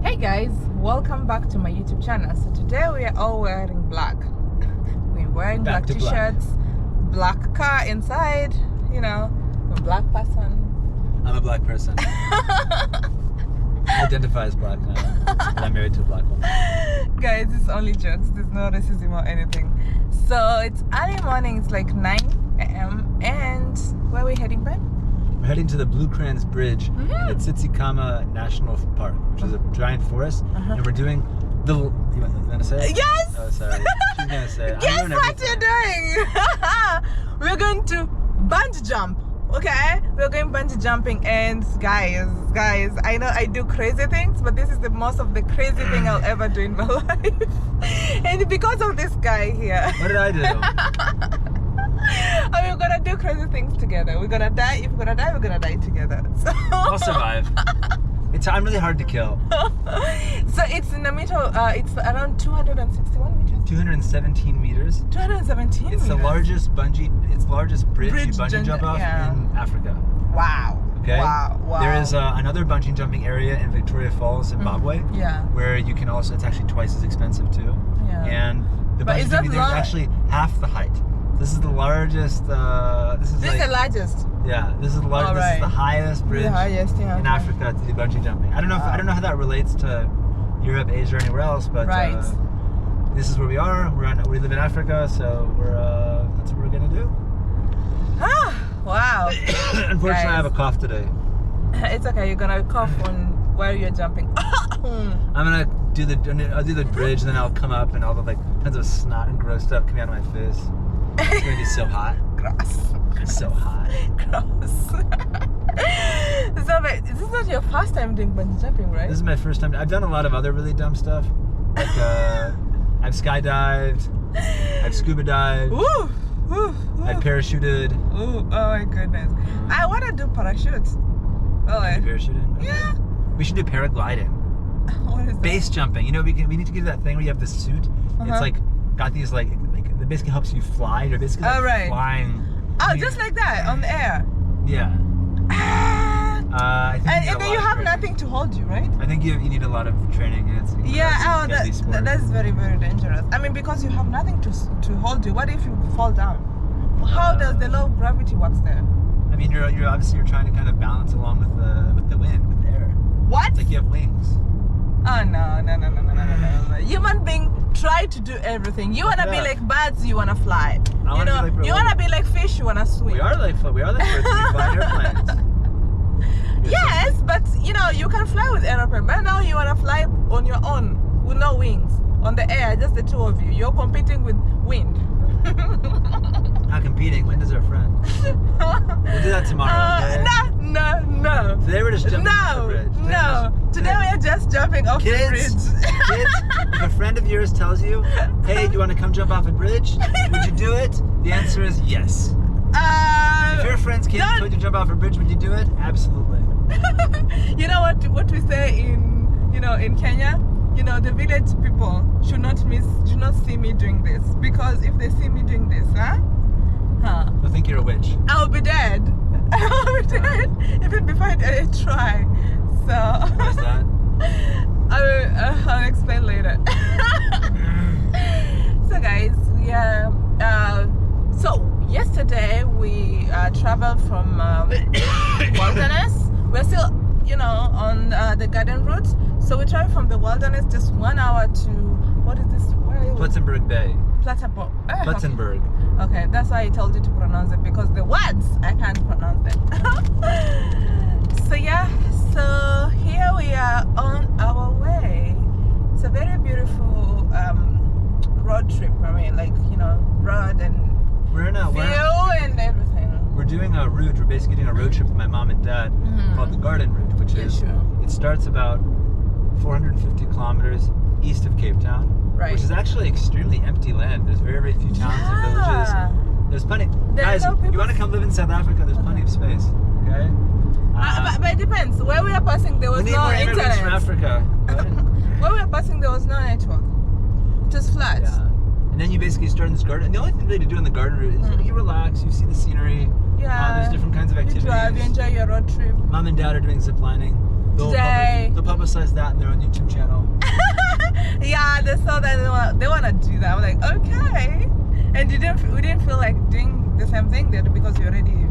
Hey guys, welcome back to my YouTube channel. So today we are all wearing black. We're wearing black t-shirts, black car inside, you know, a black person. I'm a black person. I identify as black now. And I'm married to a black woman. Guys, it's only jokes. There's no racism or anything. So it's early morning. It's like 9 a.m. And where are we heading, Ben? We're heading to the Blue Crayons Bridge at Tsitsikamma National Park, which is a giant forest. And we're doing the... You want to say it? Yes! Oh, sorry. She's going to say it. Guess what you're doing? We're going to bungee jump. Okay, we're going bungee jumping, and guys, I know I do crazy things, but this is the most of the crazy thing I'll ever do in my life. And because of this guy here. What did I do? And we're gonna do crazy things together. We're gonna die. If we're gonna die, we're gonna die together. So I'll survive. I'm really hard to kill. So it's in the middle. It's around 261 meters. 217 meters. 217. It's the largest bungee. It's the largest bridge you bungee jump off in Africa. Wow. Okay. Wow. There is another bungee jumping area in Victoria Falls, Zimbabwe. Yeah. Where you can also. It's actually twice as expensive too. Yeah. And the bungee jumping there is actually half the height. This is the largest. This is the largest. Yeah, this is the largest. This is the highest bridge in Africa to do bungee jumping. I don't know. I don't know how that relates to Europe, Asia, or anywhere else, but this is where we are. We live in Africa, so that's what we're gonna do. Ah, wow. Unfortunately, I have a cough today. It's okay. You're gonna cough on where you're jumping. I'm gonna do the bridge, and then I'll come up, and all the tons of snot and gross stuff coming out of my face. It's gonna be so hot. Gross. So hot. Gross. So, wait, this is not your first time doing bungee jumping, right? This is my first time. I've done a lot of other really dumb stuff. Like, I've skydived. I've scuba dived. Ooh. I've parachuted. Ooh, oh my goodness. I want to do parachutes. Oh, parachuting? Okay. Yeah. We should do paragliding. What is that? Base jumping. You know, we need to get that thing where you have the suit. It's like got these it basically helps you fly. You're basically flying. Oh, just like that on the air. Yeah. And then you have nothing to hold you, right? I think you need a lot of training. That's very, very dangerous. I mean, because you have nothing to hold you. What if you fall down? How does the law of gravity works there? I mean, you're obviously trying to kind of balance along with the wind, with the air. What? It's like you have wings. Oh no. Human being try to do everything. You wanna be like birds, you wanna fly. You wanna be like fish, you wanna swim. We are like birds, we fly airplanes. Yes, but you can fly with airplane. But now you wanna fly on your own with no wings on the air, just the two of you. You're competing with wind. Not competing. Wind is our friend. We'll do that tomorrow. Okay? No. Today we're just jumping off the bridge. Today we are just jumping off the bridge. Kids, if a friend of yours tells you, "Hey, do you want to come jump off a bridge? Would you do it?" The answer is yes. If your friend's kid told you to jump off a bridge, would you do it? Absolutely. You know what we say in Kenya? The village people should not see me doing this, because if they see me doing this, They'll think you're a witch. I'll be dead. I'll be dead even before I try. So. What's that? I'll explain later. So guys, so yesterday we traveled from Wilderness. We're still, on the garden route. So we traveled from the Wilderness just 1 hour to, what is this? Where are you? Platzenberg Bay. Platzenberg. Okay, that's why I told you to pronounce it, because the words I can't pronounce them. So here we are on our way. It's a very beautiful road trip. I mean, road and view and everything. We're doing a route. We're basically doing a road trip with my mom and dad called the Garden Route, which is it starts about 450 kilometers east of Cape Town, which is actually extremely empty land. There's very, very few towns and villages. There's plenty. Guys, you want to come live in South Africa? There's plenty of space. Okay. But it depends. Where we are passing, there was no internet. From Africa. Right? Where we are passing, there was no network. It was flat. Yeah. And then you basically start in this garden. The only thing really to do in the garden route is you relax, you see the scenery. Yeah. There's different kinds of activities. You drive, you enjoy your a road trip. Mom and Dad are doing zip lining. They'll publicize that in their own YouTube channel. Yeah, they saw that they want to do that. I'm like, okay. And we didn't feel like doing the same thing there because we already,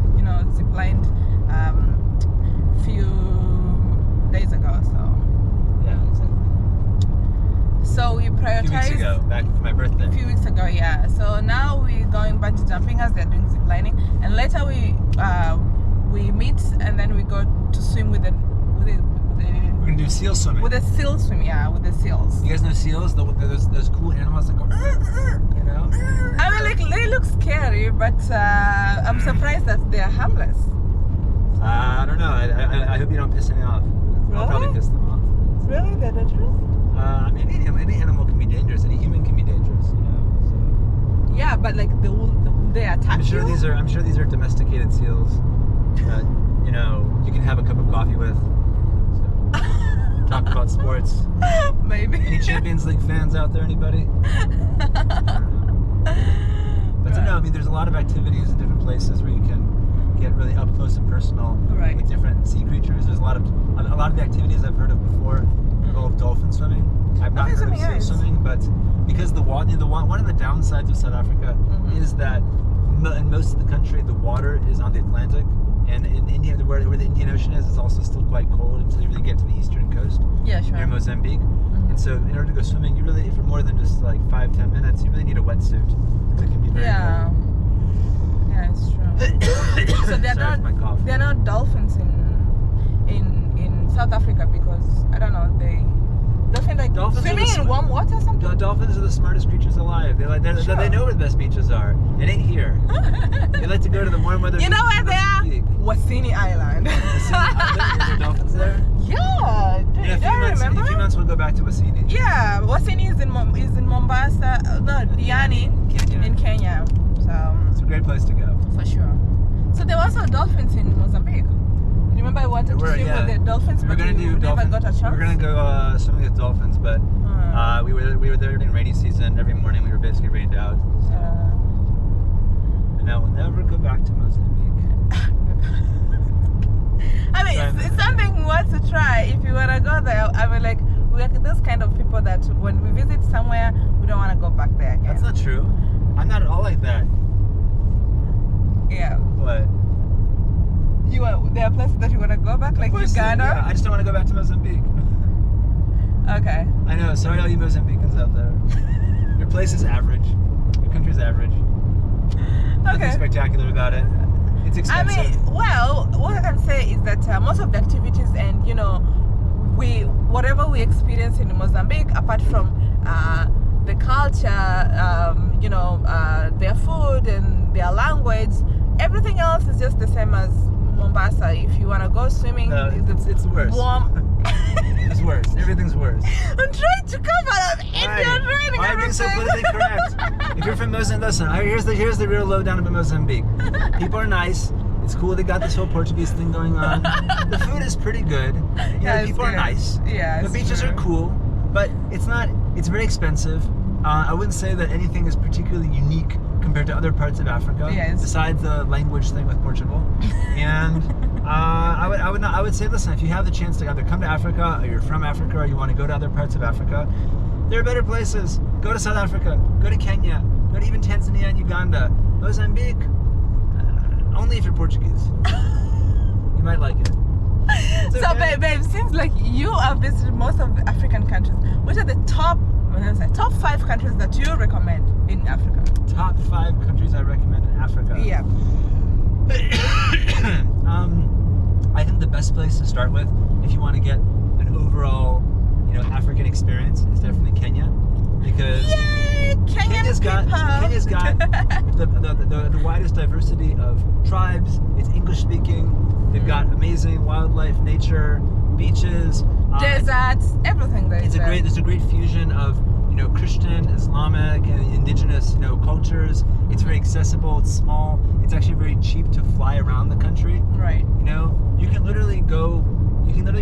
zip lined few days ago. So yeah, exactly. So we prioritized. A few weeks ago, back for my birthday. A few weeks ago, yeah. So now we're going bungee jumping as they're doing zip lining, and later we meet and then we go to swim with the. We're gonna do seal swimming. With the seal swim, yeah, with the seals. You guys know seals? Those cool animals that go, you know? I mean, like, they look scary, but I'm surprised that they're harmless. I don't know. I hope you don't piss any off. Really? I'll probably piss them off. Really? They're dangerous? I mean, any animal can be dangerous. Any human can be dangerous, So. Yeah, but like they attack I'm sure these are domesticated seals that you can have a cup of coffee with. Talk about sports. Maybe. Any Champions League fans out there? Anybody? But no, I mean, there's a lot of activities in different places where you can get really up close and personal with different sea creatures. There's a lot of the activities I've heard of before involve dolphin swimming. I've not heard of seal swimming, but because one of the downsides of South Africa is that in most of the country the water is on the Atlantic. And in India, where the Indian Ocean is, it's also still quite cold until you really get to the eastern coast. Yeah, sure. Near Mozambique. And so in order to go swimming, you really, for more than just like 5-10 minutes, you really need a wetsuit. It can be very cold. Yeah, it's true. So they're not dolphins in South Africa because, I don't know, swimming in warm water or something? Dolphins are the smartest creatures alive. They know where the best beaches are. It ain't here. They like to go to the warm weather. You know where they are? Wasini Island. Wasini Island? Is there dolphins there? Yeah. In a few months we'll go back to Wasini. Yeah, Wasini is in Mombasa. No, Diani in Kenya. So it's a great place to go. For sure. So there were also dolphins in Mozambique. Remember I wanted to swim with the dolphins, but we never got a chance? We're going to go swimming with dolphins, but we were there during rainy season. Every morning we were basically rained out. So. And now we'll never go back to Mozambique. I mean, it's something we want to try. If you want to go there, I mean, like, we're those kind of people that when we visit somewhere, we don't want to go back there again. That's not true. I'm not at all like that. Yeah. What? There are places that you want to go back, like Uganda? Yeah, I just don't want to go back to Mozambique. Okay. I know, sorry all you Mozambicans out there. Your place is average. Your country's average. Nothing spectacular about it. It's expensive. I mean, well, what I can say is that most of the activities and, whatever we experience in Mozambique, apart from the culture, their food and their language, everything else is just the same as Mombasa. If you want to go swimming, it's worse. Warm. It's worse. Everything's worse. I'm trying to come out of Indian training. Why are you so politically correct? If you're from Mozambique, listen, here's the real lowdown about Mozambique. People are nice. It's cool they got this whole Portuguese thing going on. The food is pretty good. People are nice. Yeah, the beaches are cool, but it's very expensive. I wouldn't say that anything is particularly unique compared to other parts of Africa, besides the language thing with Portugal. And I would say, listen, if you have the chance to either come to Africa, or you're from Africa, or you want to go to other parts of Africa, there are better places. Go to South Africa, go to Kenya, go to even Tanzania and Uganda. Mozambique, only if you're Portuguese. You might like it. Okay. So, babe, it seems like you have visited most of the African countries. Which are the top 5 countries that you recommend in Africa? Top 5 countries I recommend in Africa. Yeah. I think the best place to start with, if you want to get an overall, African experience, is definitely Kenya, because Kenya's got the widest diversity of tribes. It's English speaking. They've got amazing wildlife, nature, beaches, deserts, everything there. There's a great fusion of Christian, Islamic, and indigenous cultures. It's very accessible. It's small. It's actually very cheap to fly around the country. Right. You can literally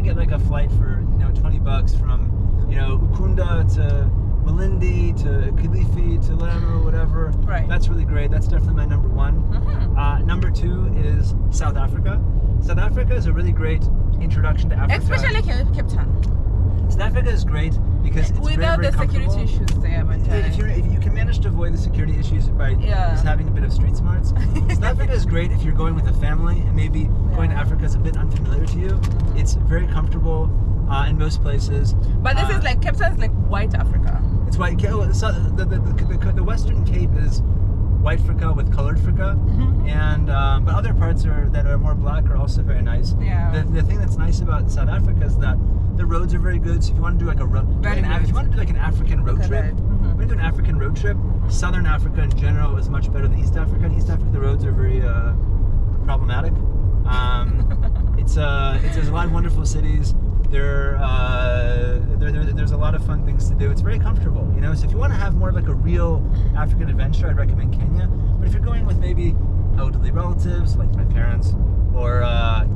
get like a flight for $20 from Ukunda to Malindi to Kilifi to whatever. Right. That's really great. That's definitely my number 1. Mm-hmm. Number 2 is South Africa. South Africa is a really great introduction to Africa. Especially Cape Town. South Africa is great because it's without very, very the security issues there. But if you can manage to avoid the security issues by just having a bit of street smarts, South Africa is great if you're going with a family and maybe going to Africa is a bit unfamiliar to you. It's very comfortable in most places. But this is like Cape Town is like white Africa. It's white. The Western Cape is white Africa with colored Africa, and but other parts that are more black are also very nice. Yeah. The thing that's nice about South Africa is that the roads are very good. So if you want to do like if you want to do like an African road trip, when you do an African road trip, Southern Africa in general is much better than East Africa. In East Africa, the roads are very problematic. There's a lot of wonderful cities. There's a lot of fun things to do. It's very comfortable, you know. So if you want to have more of like a real African adventure, I'd recommend Kenya. But if you're going with maybe elderly relatives, like my parents, or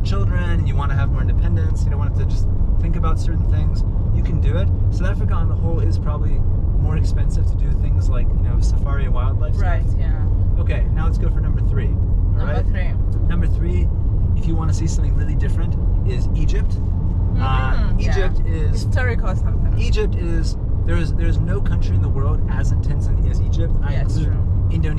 children, and you want to have more independence, you don't want to just think about certain things, you can do it. South Africa on the whole is probably more expensive to do things like, you know, safari and wildlife stuff. Right, yeah. Okay, now let's go for number 3. Number 3, if you want to see something really different, is Egypt. Egypt is historical something. Egypt is there's no country in the world as intense as Egypt. I include India,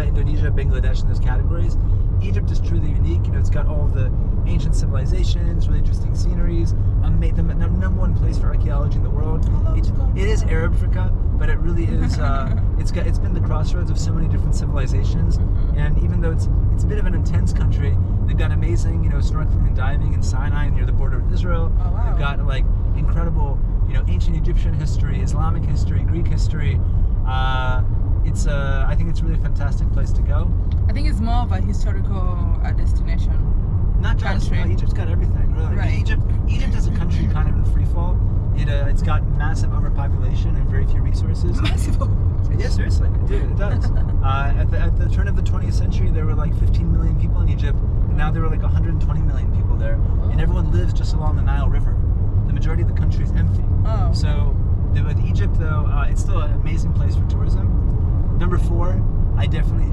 Indonesia, Bangladesh in those categories. Egypt is truly unique. You know, it's got all of the ancient civilizations, really interesting sceneries. The number one place for archaeology in the world. It is Arab Africa, but it really is. It's been the crossroads of so many different civilizations. And even though it's a bit of an intense country, they've got amazing, you know, snorkeling and diving in Sinai near the border with Israel. Oh, wow. They've got like incredible, you know, ancient Egyptian history, Islamic history, Greek history. I think it's a really fantastic place to go. I think it's more of a historical destination. Not just country. No, Egypt's got everything, really. Right. Egypt is a country kind of in free fall. It's got massive overpopulation and very few resources. Massive overpopulation. Yeah, seriously, it does. At the turn of the 20th century, there were like 15 million people in Egypt, and now there were like 120 million people there, and everyone lives just along the Nile River. The majority of the country is empty. Oh. So with Egypt, though, it's still an amazing place for tourism. Number 4,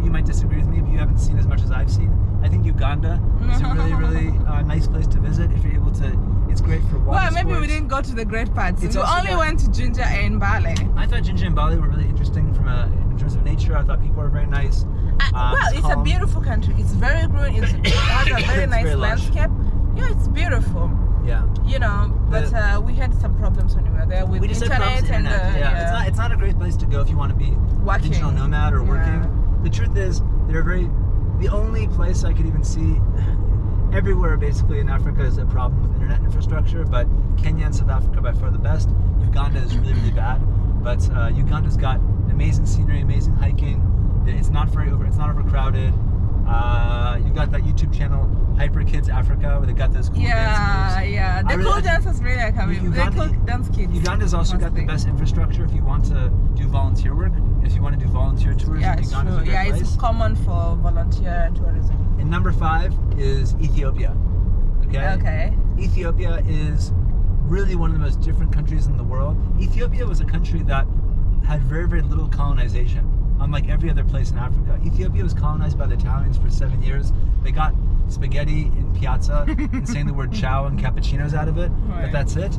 you might disagree with me, but you haven't seen as much as I've seen. I think Uganda is a really, really nice place to visit if you're able to. It's great for water sports. Maybe we didn't go to the great parts. We only went to Jinja and Bali. I thought Jinja and Bali were really interesting in terms of nature. I thought people were very nice. It's a beautiful country. It's very green. It has a very nice landscape. Yeah, it's beautiful. Yeah. You know, but we had some problems when we were there with internet and It's not a great place to go if you want to be a digital nomad or working. The truth is, the only place I could even see everywhere basically in Africa is a problem with internet infrastructure, but Kenya and South Africa by far the best. Uganda is really, really bad, but Uganda's got amazing scenery, amazing hiking. It's not overcrowded. You got that YouTube channel, Hyper Kids Africa, where they got those cool dance moves. Yeah. The cool dances really are coming. The cool dance kids. Uganda's also got the best infrastructure if you want to do volunteer work. If you want to do volunteer tourism, Uganda's a great place. It's common for volunteer tourism. And number 5 is Ethiopia. Okay. Ethiopia is really one of the most different countries in the world. Ethiopia was a country that had very, very little colonization. Unlike every other place in Africa. Ethiopia was colonized by the Italians for 7 years. They got spaghetti in Piazza and saying the word ciao and cappuccinos out of it, but that's it.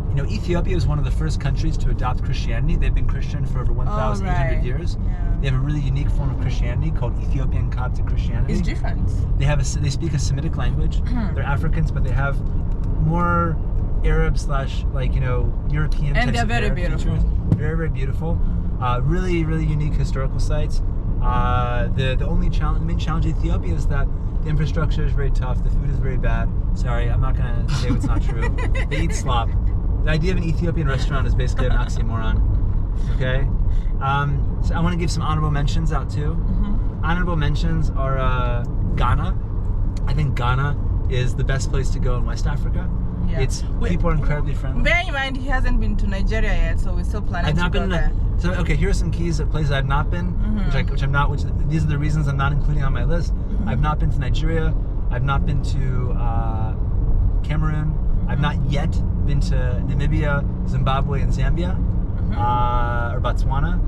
You know, Ethiopia is one of the first countries to adopt Christianity. They've been Christian for over 1,800 years. Yeah. They have a really unique form of Christianity called Ethiopian Coptic Christianity. It's different. They speak a Semitic language. They're Africans, but they have more Arab / like, you know, European and they're very beautiful. Very, very beautiful. Really, really unique historical sites. The main challenge in Ethiopia is that the infrastructure is very tough. The food is very bad. Sorry, I'm not gonna say what's not true. They eat slop. The idea of an Ethiopian restaurant is basically an oxymoron. Okay. So I want to give some honorable mentions out too. Honorable mentions are Ghana. I think Ghana is the best place to go in West Africa. Yeah. People are incredibly friendly. Bear in mind, he hasn't been to Nigeria yet, so we're still planning to go there. So okay, here are some keys of places I've not been, these are the reasons I'm not including on my list. I've not been to Nigeria. I've not been to Cameroon. I've not yet been to Namibia, Zimbabwe, and Zambia, or Botswana.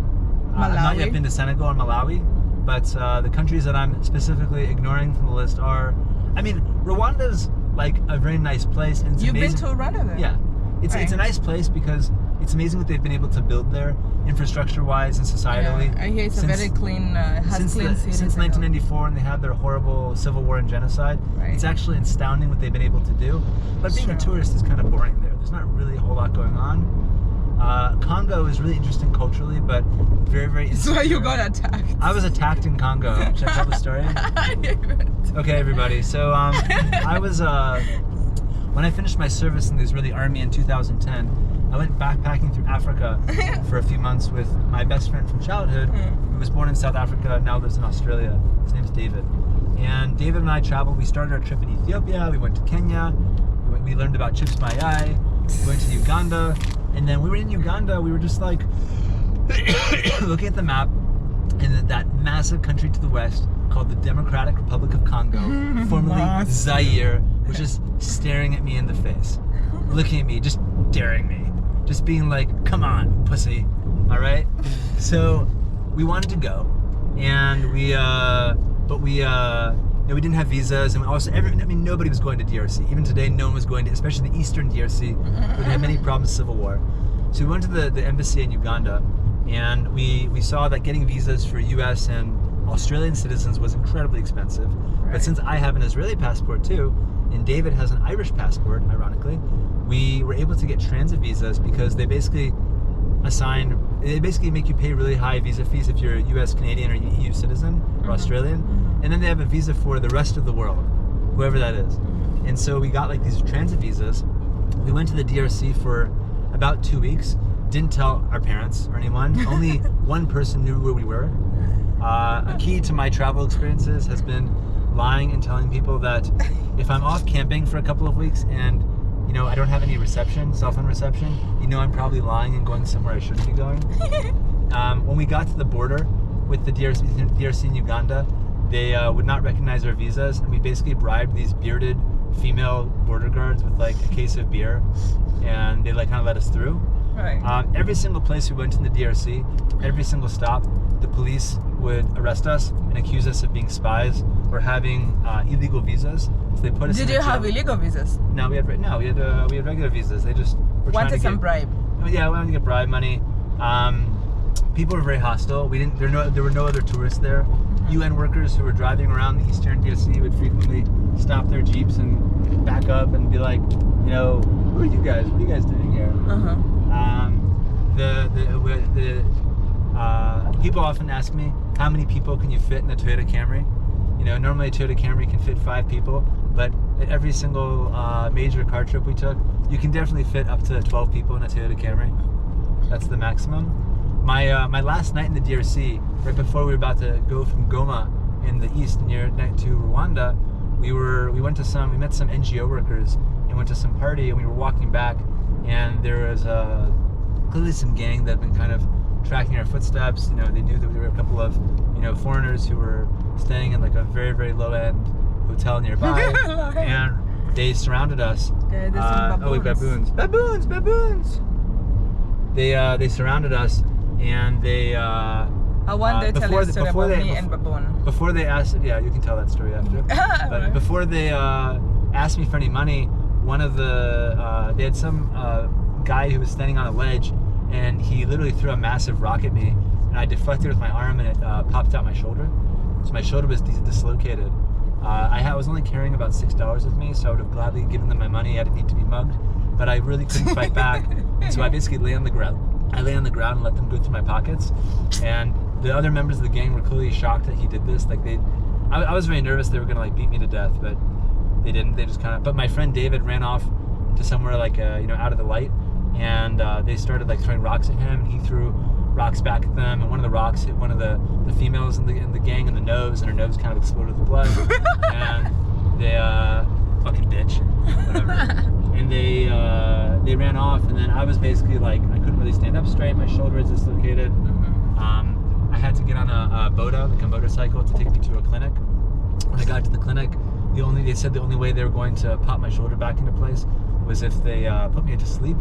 I've not yet been to Senegal or Malawi. But the countries that I'm specifically ignoring from the list are, I mean, Rwanda's like a very nice place. And it's You've amazing. Been to Rwanda then? Yeah. It's a nice place because it's amazing what they've been able to build there, infrastructure-wise and societally. Yeah, I hear it's a very clean, clean city. Since 1994, and they had their horrible civil war and genocide. Right. It's actually astounding what they've been able to do. But being a tourist is kind of boring there. There's not really a whole lot going on. Congo is really interesting culturally, but very, very insecure. So you got attacked. I was attacked in Congo. Should I tell the story? Okay, everybody. So I was... when I finished my service in the Israeli army in 2010, I went backpacking through Africa for a few months with my best friend from childhood, who was born in South Africa, now lives in Australia. His name's David. And David and I traveled. We started our trip in Ethiopia. We went to Kenya. We learned about chips mayai. We went to Uganda. And then we were in Uganda. We were just like looking at the map, and that massive country to the west called the Democratic Republic of Congo, formerly Zaire, was just staring at me in the face, looking at me, just daring me, just being like, come on, pussy, all right? So we wanted to go, and we didn't have visas, and also, nobody was going to DRC. Even today, no one was going to, especially the eastern DRC, where they had many problems with civil war. So we went to the embassy in Uganda, and we saw that getting visas for US and Australian citizens was incredibly expensive. Right. But since I have an Israeli passport too, and David has an Irish passport, ironically, we were able to get transit visas because they basically make you pay really high visa fees if you're a US, Canadian, or EU citizen, or Australian. And then they have a visa for the rest of the world, whoever that is. And so we got like these transit visas. We went to the DRC for about 2 weeks. Didn't tell our parents or anyone. Only one person knew where we were. A key to my travel experiences has been lying and telling people that if I'm off camping for a couple of weeks and I don't have any cell phone reception, I'm probably lying and going somewhere I shouldn't be going. When we got to the border with the DRC and Uganda, they would not recognize our visas, and we basically bribed these bearded female border guards with like a case of beer, and they like kind of let us through. Right. Every single place we went in the DRC, every single stop, the police would arrest us and accuse us of being spies or having illegal visas. So they put us. Did you have illegal visas? No, we had regular visas. They just were trying to get some bribe. Yeah, we wanted to get bribe money. People were very hostile. There were no other tourists there. UN workers who were driving around the eastern DRC would frequently stop their jeeps and back up and be like, who are you guys? What are you guys doing here? People often ask me, how many people can you fit in a Toyota Camry? Normally a Toyota Camry can fit 5 people, but at every single major car trip we took, you can definitely fit up to 12 people in a Toyota Camry. That's the maximum. My last night in the DRC, right before we were about to go from Goma in the east near to Rwanda, we met some NGO workers and went to some party, and we were walking back, and there was clearly some gang that had been kind of tracking our footsteps. They knew that we were a couple of foreigners who were staying in like a very, very low-end hotel nearby, and they surrounded us. Okay, baboons. They surrounded us, and they I want to tell a story about me and baboon. Before they asked, yeah, you can tell that story after. But before they asked me for any money, they had some guy who was standing on a ledge, and he literally threw a massive rock at me, and I deflected with my arm, and it popped out my shoulder. So my shoulder was dislocated. I was only carrying about $6 with me, so I would have gladly given them my money. I didn't need to be mugged, but I really couldn't fight back, and so I basically lay on the ground. And let them go through my pockets, and the other members of the gang were clearly shocked that he did this. Like I was very nervous they were gonna like beat me to death, but they didn't. They just kind of. But my friend David ran off to somewhere like out of the light, and they started like throwing rocks at him, and he threw rocks back at them, and one of the rocks hit one of the females in the gang in the nose, and her nose kind of exploded with blood, and they fucking bitch, whatever. And they ran off, and then I was basically like, I couldn't really stand up straight. My shoulder was dislocated. I had to get on a motorcycle to take me to a clinic. When I got to the clinic, they said the only way they were going to pop my shoulder back into place was if they put me to sleep.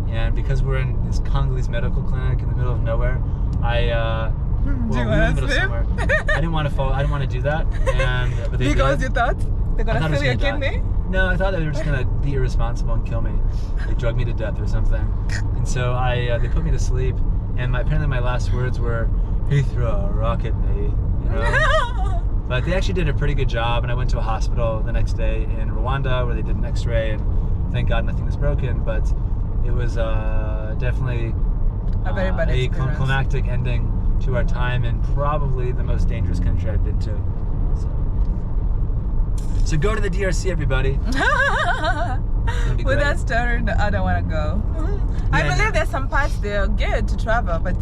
And because we're in this Congolese medical clinic in the middle of nowhere, I didn't want to fall. I didn't want to do that. And but they because did. You thought? They're gonna steal your kidney? No, I thought they were just gonna be irresponsible and kill me. They drug me to death or something. And so they put me to sleep, and apparently my last words were, "He threw a rock at me." You know? But they actually did a pretty good job, and I went to a hospital the next day in Rwanda where they did an X-ray, and thank God nothing was broken. But it was definitely a very bad experience. Climactic ending to our time in probably the most dangerous country I've been to. So go to the DRC, everybody. With that story, I don't want to go. I believe there's some parts there good to travel, but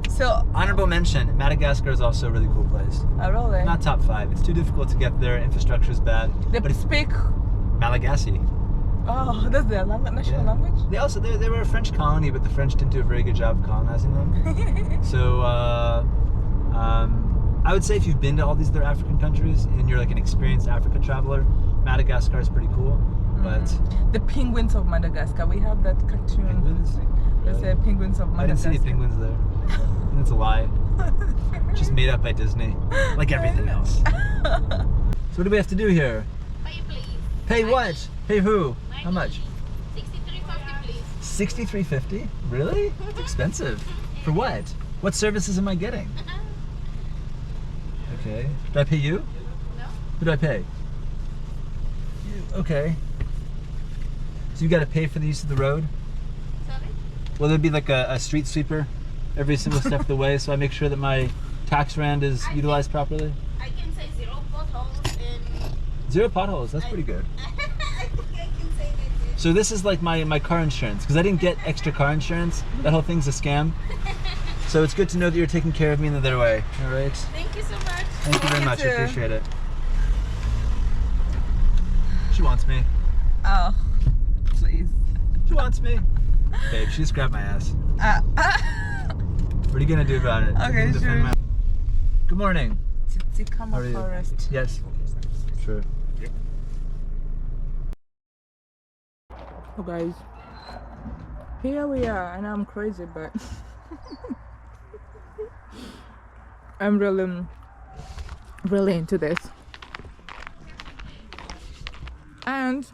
so honorable mention, Madagascar is also a really cool place. Oh, really? Not top 5. It's too difficult to get there. Infrastructure is bad. They speak Malagasy. Oh, that's their national language? They were a French colony, but the French didn't do a very good job of colonizing them. So I would say if you've been to all these other African countries and you're like an experienced Africa traveler, Madagascar is pretty cool. But the penguins of Madagascar, we have that cartoon. Penguins? They say penguins of Madagascar. I didn't see any penguins there. That's a lie. Just made up by Disney, like everything else. So what do we have to do here? Pay, please. Pay what? Pay who? Money. How much? $63.50, please. $63.50? Really? It's expensive. For what? What services am I getting? Okay. Do I pay you? No. Who do I pay? You. Okay. So you got to pay for the use of the road? Sorry? Will there be like a street sweeper every single step of the way, so I make sure that my tax rand is utilized properly? I can say 0 potholes and... 0 potholes, that's pretty good. I think I can say that too. So this is like my car insurance, because I didn't get extra car insurance. That whole thing's a scam. So it's good to know that you're taking care of me in the other way. All right? Thank you so much. Thank you very much, I appreciate it. She wants me. Oh, please. She wants me. Babe, she just grabbed my ass. What are you gonna do about it? Okay, sure. Good morning. How are you? Forest. Yes. Sure. Oh guys, here we are. I know I'm crazy, but I'm really into this. And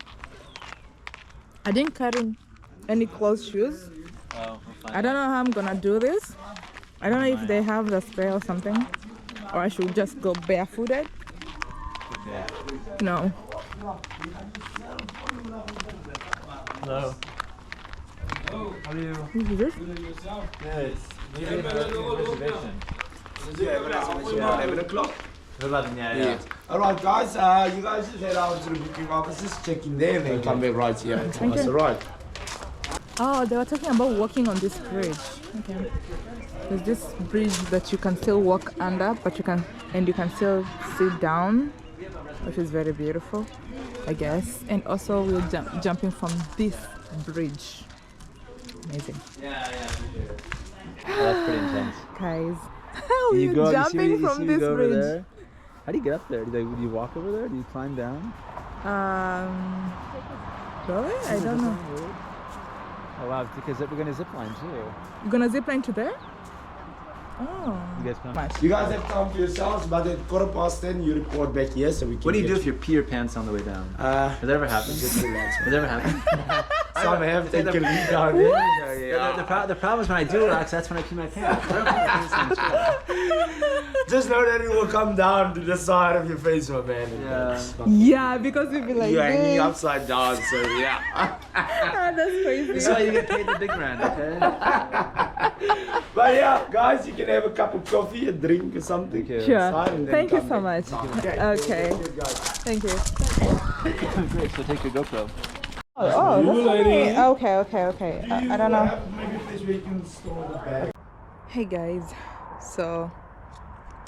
I didn't carry any closed shoes. Oh, I don't know how I'm gonna do this. I don't know if they have the spray or something, or I should just go barefooted. Okay. No. Hello. How are you? Who's this? Good. Maybe a reservation. Yeah, 11 o'clock. 11, yeah. Alright guys, you guys just head out to the booking offices, check in there and then come back right here. That's alright. Oh, they were talking about walking on this bridge. Okay. There's this bridge that you can still walk under, but you can still sit down, which is very beautiful, I guess. And also we're jumping from this bridge. Amazing. Yeah. That's pretty intense. Guys, we're jumping from this bridge. There? How do you get up there? Do you walk over there? Do you climb down? Really? I don't know. Oh wow, because we're gonna zip line too. You're gonna zip line to there? Oh. You guys come. You guys have time for yourselves, but at 10:15 you report back here so we can. What do you do if you pee your pants on the way down? Has that ever happened? Has that ever happened? Some have taken a lead down here. The problem is when I do relax, that's when I pee my pants. Just know that it will come down to the side of your face, my man. Yeah, because you'll be like you're hanging upside down, so yeah. That's crazy. That's why you get paid the big rand, okay? But yeah, guys, you can have a cup of coffee, a drink or something. Sure. Thank you so much. Okay. Thank you. Great, so take your GoPro. Oh, that's funny. Okay. I don't know. Hey guys, so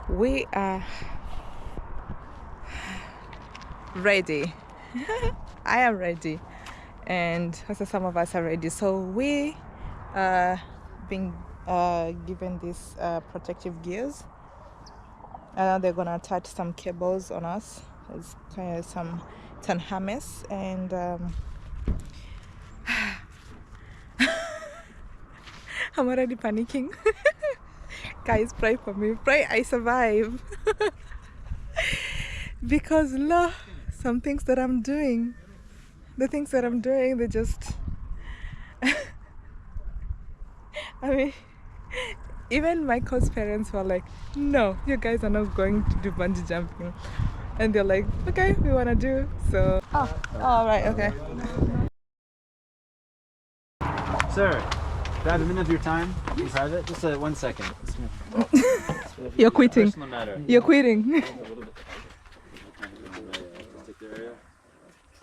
we are ready. I am ready, and also some of us are ready. So we being given these protective gears. They're gonna attach some cables on us. It's kind of some harness, and I'm already panicking. Guys, pray for me. Pray I survive. because look, some things that I'm doing, they just I mean, even Michael's parents were like, no, you guys are not going to do bungee jumping, and they're like, okay, we want to do so. All right, okay. Sir, do I have a minute of your time in private? Just 1 second. You're quitting. You're quitting.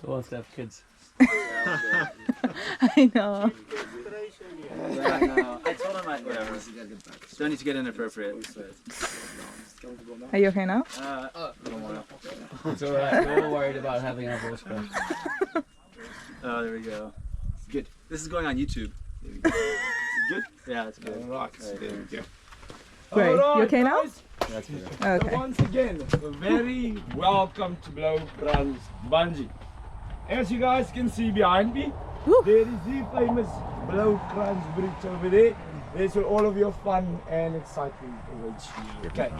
Who wants to have kids? I know. I told him whatever. Don't need to get inappropriate. Are you okay now? It's alright. We're all worried about having our voice crack. Oh, there we go. Good. This is going on YouTube. Good? Yeah, it's good. Right, there we go. Great. You okay now? That's good. Okay. So once again, very welcome to Blow Runs Bungee. As you guys can see behind me, there is the famous Blow Runs Bridge over there. There's where all of your fun and excitement awaits you. Okay.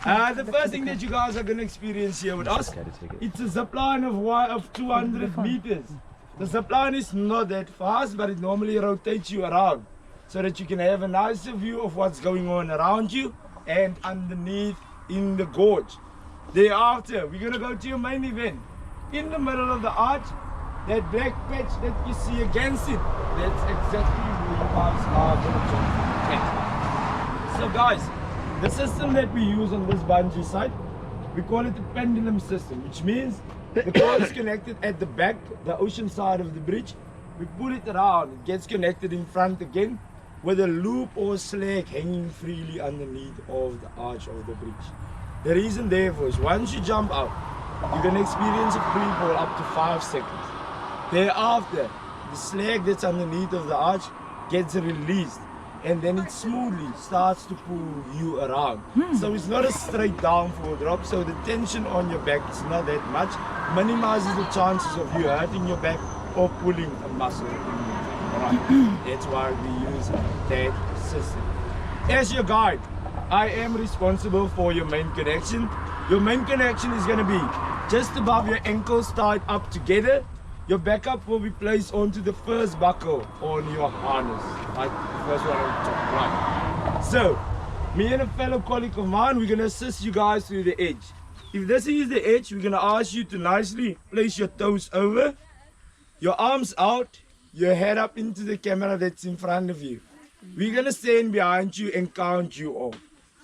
The first thing that you guys are going to experience here with us, it's a zip line of 200 meters. The zip line is not that fast, but it normally rotates you around so that you can have a nicer view of what's going on around you and underneath in the gorge. Thereafter, we're going to go to your main event. In the middle of the arch, that black patch that you see against it, that's exactly where you guys are going to jump. Okay. So guys, the system that we use on this bungee site, we call it the pendulum system, which means the cord is connected at the back, the ocean side of the bridge. We pull it around, it gets connected in front again with a loop or slag hanging freely underneath of the arch of the bridge. The reason therefore is once you jump out, you're going to experience a free fall up to 5 seconds. Thereafter, the slag that's underneath of the arch gets released and then it smoothly starts to pull you around. So it's not a straight downfall drop, so the tension on your back is not that much, minimizes the chances of you hurting your back or pulling a muscle in your back. Right. That's why we use that system. As your guide, I am responsible for your main connection. Your main connection is going to be just above your ankles tied up together. Your backup will be placed onto the first buckle on your harness, like the first one on the top right. So, me and a fellow colleague of mine, we're going to assist you guys through the edge. If this is the edge, we're going to ask you to nicely place your toes over, your arms out, your head up into the camera that's in front of you. We're going to stand behind you and count you off.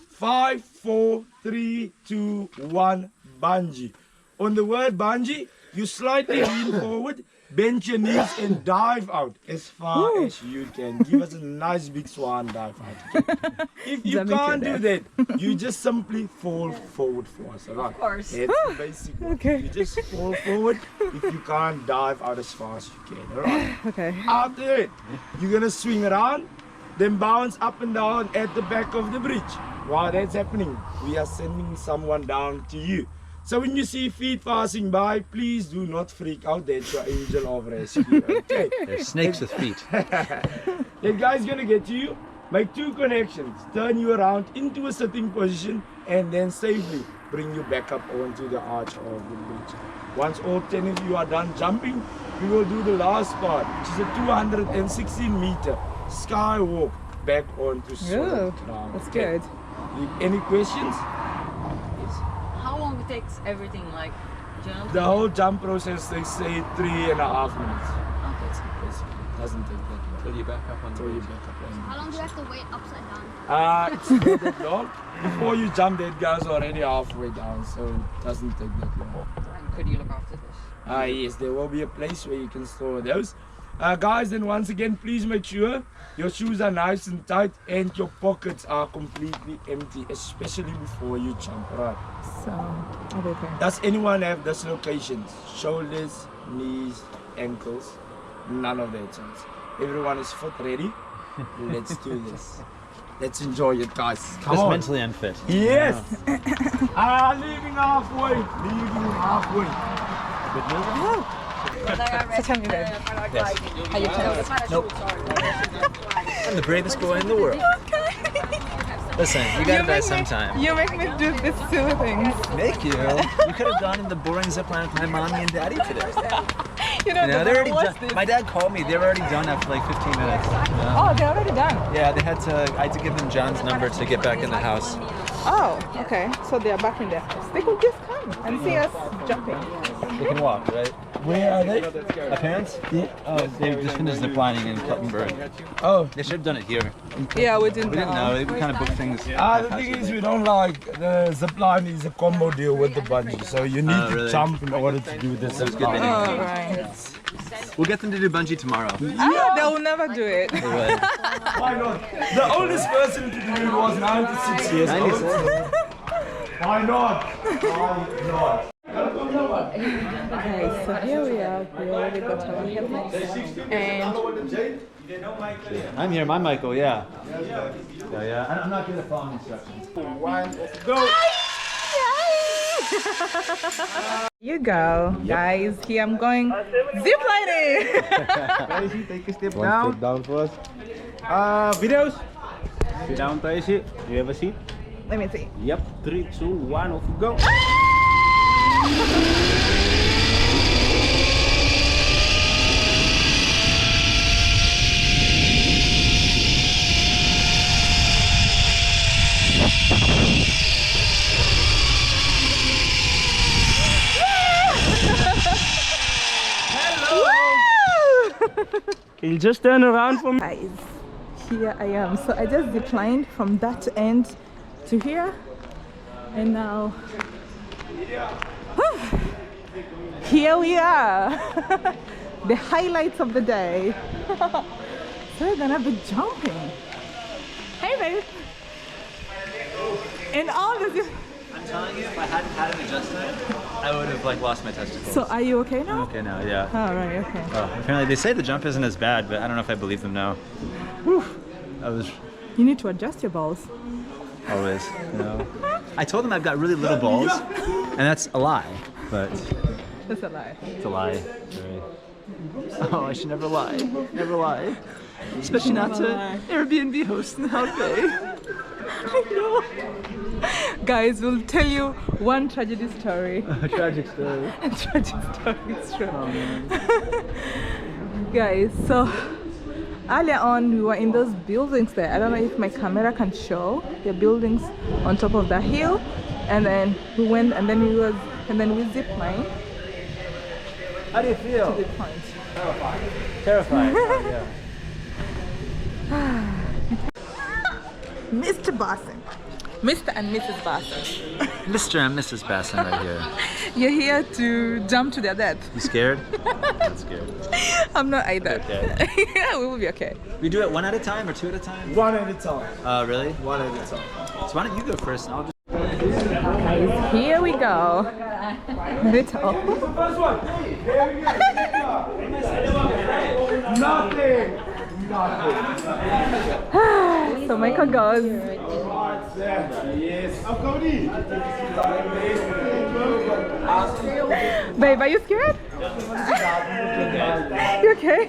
5, 4, 3, 2, 1, bungee. On the word bungee, you slightly lean forward, bend your knees and dive out as far as you can. Give us a nice big swan dive out. If you can't do that, you just simply fall forward for us. Right? Of course. That's the basic one. Okay. You just fall forward if you can't dive out as far as you can. Alright. Okay. After it, you're going to swing around, then bounce up and down at the back of the bridge. While that's happening, we are sending someone down to you. So when you see feet passing by, please do not freak out. That's your angel of rescue. Okay. There's snakes with feet. That guy's gonna get to you, make 2 connections, turn you around into a sitting position, and then safely bring you back up onto the arch of the bridge. Once all 10 of you are done jumping, we will do the last part, which is a 216-meter skywalk back onto solid ground. That's good. Any questions? How long it takes everything, like jump? The whole jump process, they say 3.5 minutes. Basically, doesn't take that long. Till you back up on the bridge. How long do you have to wait upside down? It's not that long. Before you jump, that guy's already halfway down, so it doesn't take that long. And could you look after this? Yes, there will be a place where you can store those. Guys, then once again, please make sure your shoes are nice and tight and your pockets are completely empty, especially before you jump. Right. So, I'll be okay. Does anyone have dislocations? Shoulders, knees, ankles? None of that chance. Everyone is foot ready. Let's do this. Let's enjoy it, guys. Come Just on. mentally unfit. Yes. Leaving halfway. Leaving halfway. Good move? So tell me then. Yes. How you tell us? Nope. I'm the bravest boy in the world. Okay. Listen, you gotta die sometime. You make me do these silly things. Make you? You could have gone in the boring zip line with my mommy and daddy today. You know, they're already done. My dad called me. They were already done after like 15 minutes. Oh, they're already done? Yeah, I had to give them John's number to get back in the house. Oh, okay. So they are back in their house. They could just come and see us jumping. They can walk, right? Where are they? My parents? Yeah. Oh, they just finished zip lining in Kluttenberg. Oh. They should have done it here. Yeah, we didn't know. We kind of booked things. The thing is, we don't like the zip line is a combo deal with the bungee, so you need to jump in order to do this. That's good. Oh, right. We'll get them to do bungee tomorrow. Ah, they will never do it. Why not? The oldest person to do it was 96 years old. Why not? Why not? Okay, so here we are. We already got our helmets. And I'm here. I'm Michael. Yeah. I'm not good at following instructions. One, go! you go, guys. Here I'm going ziplining. Tracy, take a step down. Step down first. Videos. Sit down, Tracy. Do you have a seat? Let me see. Yep. 3, 2, 1, off you go. Can you just turn around for me? Guys, here I am. So I just ziplined from that end to here, and now here we are. The highlights of the day. So we're gonna be jumping. Hey babe. And all this. I'm telling you, if I hadn't had an adjustment, I would have lost my testicles. So are you okay now? I'm okay now, yeah. Oh, right, okay. Apparently they say the jump isn't as bad, but I don't know if I believe them now. Whew. You need to adjust your balls. Always, you know. I told them I've got really little balls, and that's a lie, but... That's a lie. It's a lie. Sorry. Oh, I should never lie. Never lie. Especially not to Airbnb host in Halfway. I know. Guys, we'll tell you one tragedy story. A tragic story. A tragic story, it's true. Oh, man. Guys, so earlier on we were in those buildings there. I don't know if my camera can show the buildings on top of the hill, and then we went and then we ziplined. How do you feel? To the point. Terrified. Terrified. Oh, yeah. Mr. Basson. Mr. and Mrs. Basson. Mr. and Mrs. Basson right here. You're here to jump to their death. You scared? I'm not scared. I'm not either. Okay. Yeah, we will be okay. We do it one at a time or two at a time? One at a time. Really? One at a time. So why don't you go first and I'll just... Guys, here we go. Little. First one. Here we go. Nothing. So Michael goes. Yes. Babe, are you scared? You okay?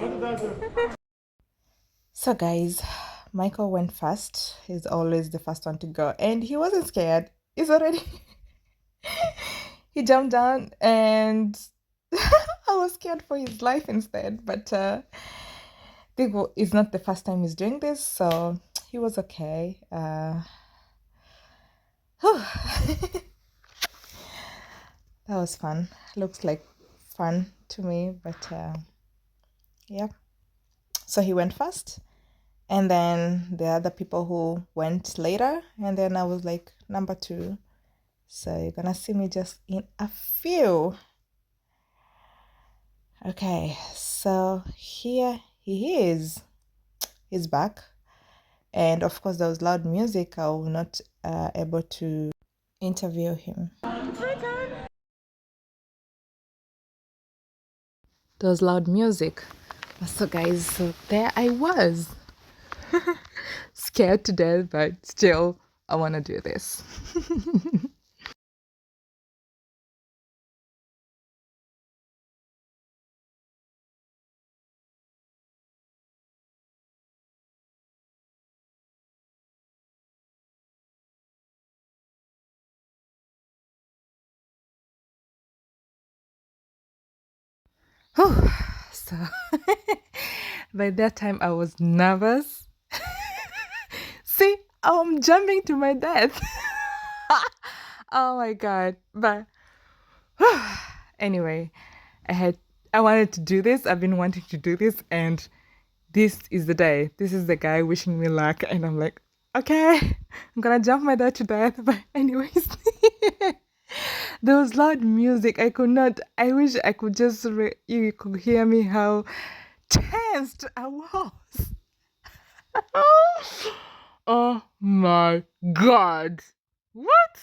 So guys, Michael went first. He's always the first one to go, and he wasn't scared. He's already he jumped down, and I was scared for his life instead, but I think it's not the first time he's doing this, so he was okay. That was fun. Looks like fun to me, but yeah. So he went first, and then the other people who went later, and then I was like number 2. So you're gonna see me just in a few. Okay, so here he is. He's back, and of course there was loud music. I was not able to interview him. There was loud music. So guys, so there I was. Scared to death, but still I want to do this. So by that time I was nervous. See, I'm jumping to my death. Oh my god. But anyway, I wanted to do this. I've been wanting to do this, and this is the day. This is the guy wishing me luck, and I'm like, okay, I'm gonna jump my dad to death. But anyways, there was loud music. I wish I could just you could hear me how tensed I was. Oh my god. What?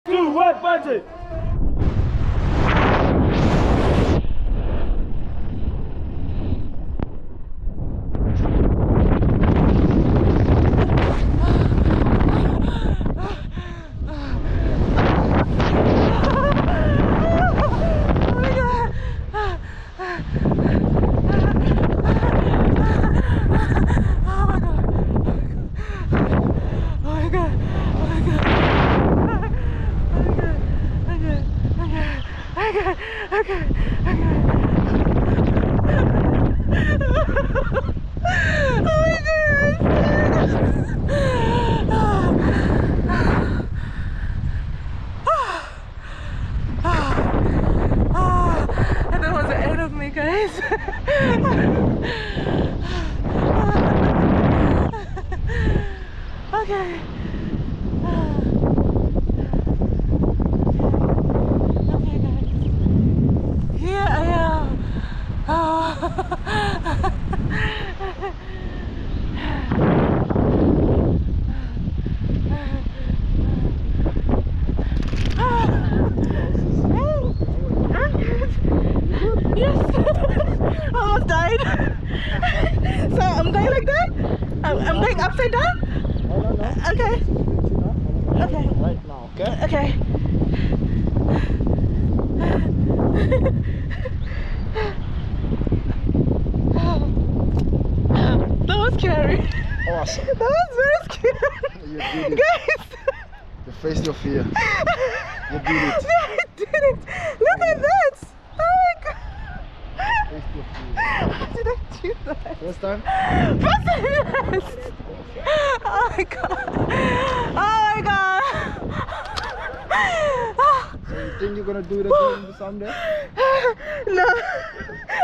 Do what, budget? Okay. Okay, guys. Here I am. Yes. Almost died. So I'm going like that? I'm going upside down? Okay. Okay. Right now, okay? Okay. That was scary. Awesome. That was very scary. You did it. Guys. You faced your fear. You did it. No, I did it. Look at that. Oh my god. Faced your fear. How did I do that? First time? First time, yes. Oh my god. Oh my god. So you think you're gonna do it again someday? No,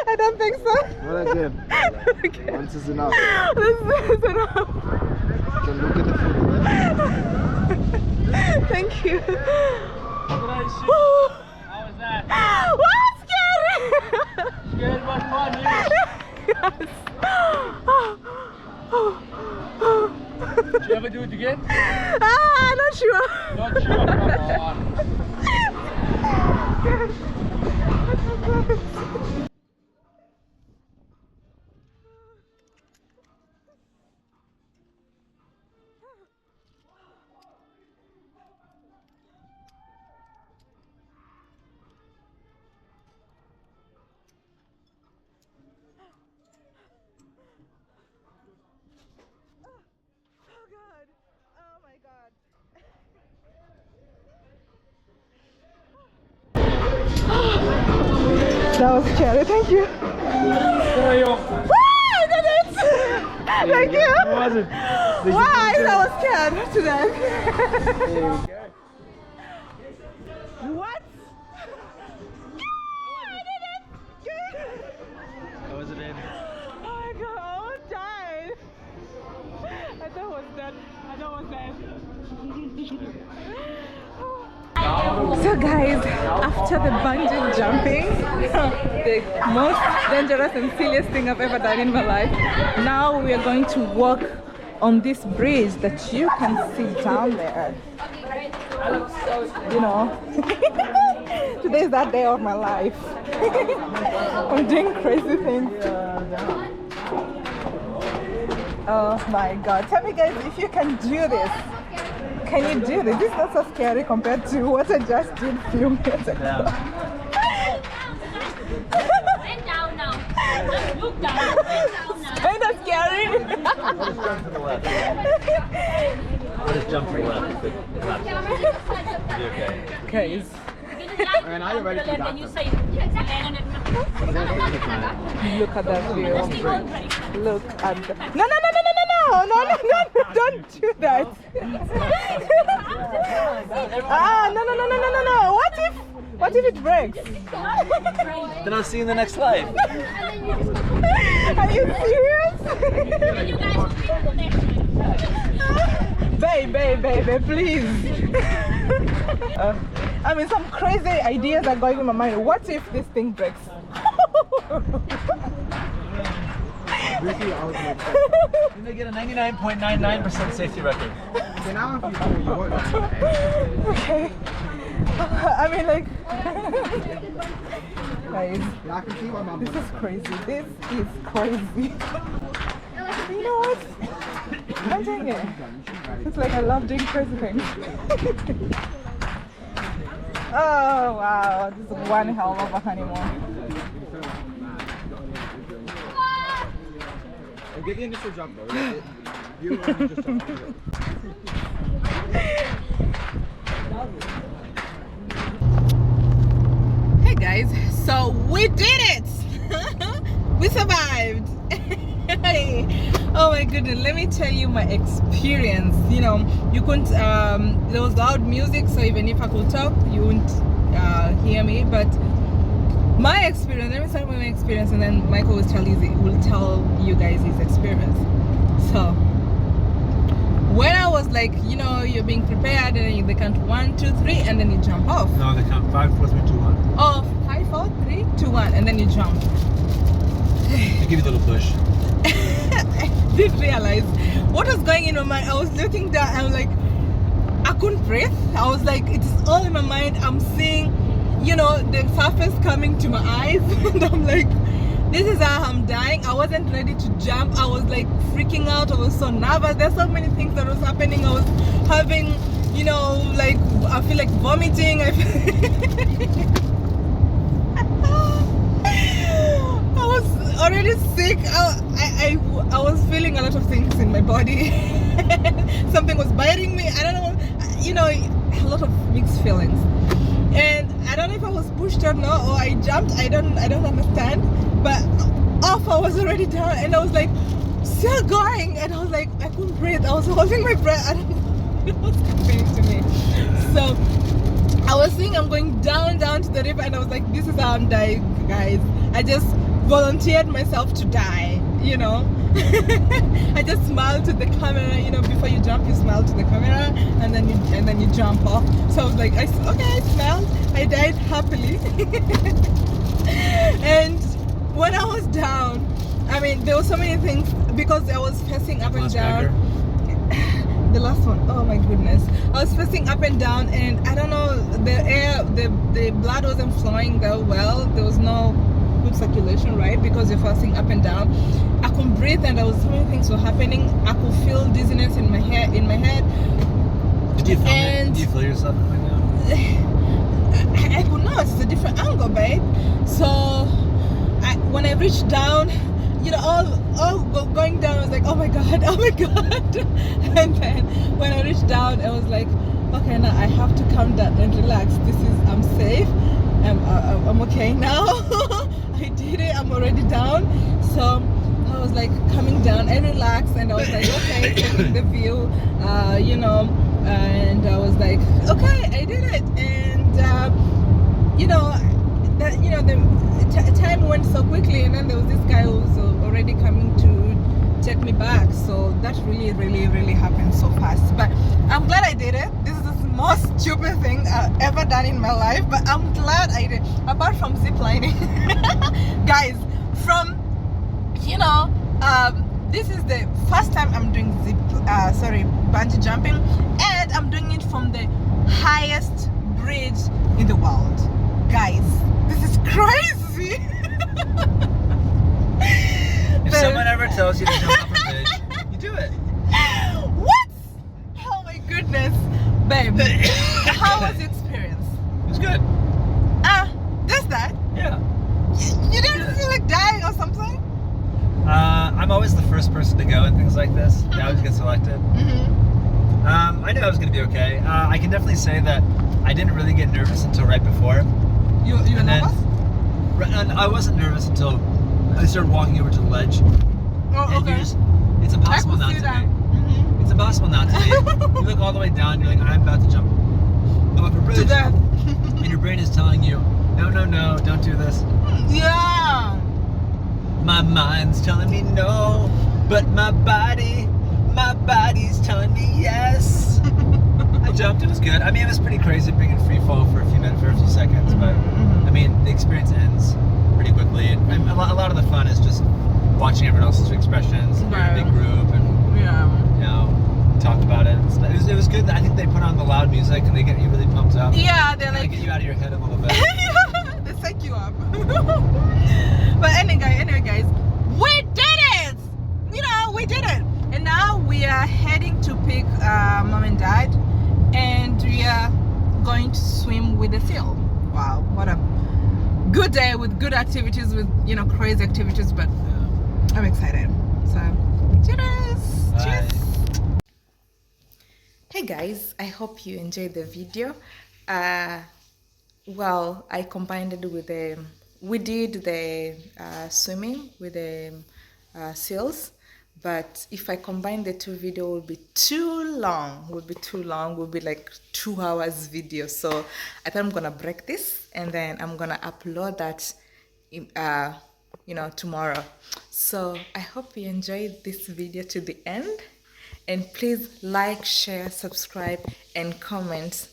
I don't think so. Not again. Okay. Once is enough. This is enough. You can look at the photo there. Thank you. How was that? What? Scary! Scared but fun, Yes. Did you ever do it again? Not sure. Not sure. Come on. That was scary, thank you. Woo! I did it! Thank you! How was it? Why? I was scared to death. What? I did it! How was it, baby? Oh my god, I almost died. I thought I was dead. I thought I was dead. So guys, after the bungee jumping, the most dangerous and silliest thing I've ever done in my life, now we are going to walk on this bridge that you can see down there. You know, today is that day of my life. I'm doing crazy things. Oh my god, tell me guys if you can do this. Can you do this? This is not so scary compared to what I just did a few minutes ago. Bend down now. Just look down. Bend down now. Kind of scary. What is jump to the left? Okay. Guys. And are you ready to then you say, Look at that view. Look at that. No, don't do that. No. What if it breaks? Then I'll see you in the next life. Are you serious? Babe, please. I mean, some crazy ideas are going in my mind. What if this thing breaks? You're gonna get a 99.99% safety record. Okay. I mean, like, guys, this is crazy. This is crazy. You know what? I'm doing it. It's like I love doing crazy things. Oh wow, this is one hell of a honeymoon. Get the initial jump though. You just jump. Hey guys, so we did it! We survived! Oh my goodness, let me tell you my experience. You know, you couldn't, there was loud music, so even if I could talk, you wouldn't hear me. But my experience, let me start with my experience, and then Michael will tell you guys his experience. So, when I was like, you know, you're being prepared, and then they count 1, 2, 3, and then you jump off. No, they count 5, 4, 3, 2, 1. Oh, 5, 4, 3, 2, 1, and then you jump. I give you a little push. I did realize what was going in my mind. I was looking down, I'm like, I couldn't breathe. I was like, it's all in my mind. I'm seeing, you know, the surface coming to my eyes, and I'm like, this is how I'm dying. I wasn't ready to jump. I was like freaking out. I was so nervous. There's so many things that was happening. I was having, you know, like, I feel like vomiting. I was already sick. I was feeling a lot of things in my body. Something was biting me. I don't know, you know, a lot of mixed feelings. And I don't know if I was pushed or not, or I jumped. I don't understand. But off, I was already down, and I was like still going, and I was like, I couldn't breathe. I was holding my breath. I don't know what was happening to me. So I was seeing I'm going down to the river, and I was like, this is how I'm dying, guys. I just volunteered myself to die, you know. I just smiled to the camera, you know. Before you jump, you smile to the camera, and then you jump off. So I was like, okay, I smiled. I died happily. And when I was down, I mean, there were so many things because I was facing up and down. The last one, oh my goodness, I was facing up and down, and I don't know, the blood wasn't flowing that well. There was no good circulation, right? Because you're facing up and down. I couldn't breathe, and there was so many things were happening. I could feel dizziness in my head. Did you feel yourself going down? I could not. It's a different angle, babe. So when I reached down, you know, all going down, I was like, oh my god. And then when I reached down, I was like, okay, now I have to calm down and relax. I'm safe. I'm okay now. I did it. I'm already down. So I was like coming down. I relaxed, and I was like, okay, taking the view, you know. And I was like, okay, I did it. And you know, that, you know, the time went so quickly, and then there was this guy who was already coming to take me back. So that really happened so fast. But I'm glad I did it. This is most stupid thing I've ever done in my life, but I'm glad I did. Apart from ziplining, guys, from this is the first time I'm doing bungee jumping, and I'm doing it from the highest bridge in the world. Guys, this is crazy. If someone ever tells you to jump off a bridge, you do it. What? Oh my goodness, babe. How was the experience? It was good. Just that? Yeah. You didn't feel like dying or something? I'm always the first person to go in things like this. I always get selected. I knew I was going to be okay. I can definitely say that I didn't really get nervous until right before. You were nervous? I wasn't nervous until I started walking over to the ledge. Oh, okay. It's impossible not to be. It's impossible not to be. You look all the way down, you're like, I'm about to jump off a bridge. To death. And your brain is telling you, no, don't do this. Yeah. My mind's telling me no, but my body's telling me yes. I jumped, it was good. I mean, it was pretty crazy being in free fall for a few seconds, but I mean, the experience ends pretty quickly. And a lot of the fun is just watching everyone else's expressions. We're in a big group, and talked about it. It was good. I think they put on the loud music and they get you really pumped up. Yeah, they're like get you out of your head a little bit. They psych you up. But anyway, guys, we did it. We did it. And now we are heading to pick mom and dad, and we are going to swim with the seal. Wow, what a good day with good activities, with crazy activities. But I'm excited. So, cheers! Bye. Cheers! Hey guys, I hope you enjoyed the video. Well, I combined it with we did the swimming with the seals, but if I combine the two videos, it would be too long. Would be like 2 hours video. So I thought I'm gonna break this and then I'm gonna upload that tomorrow. So I hope you enjoyed this video to the end, and please like, share, subscribe and comment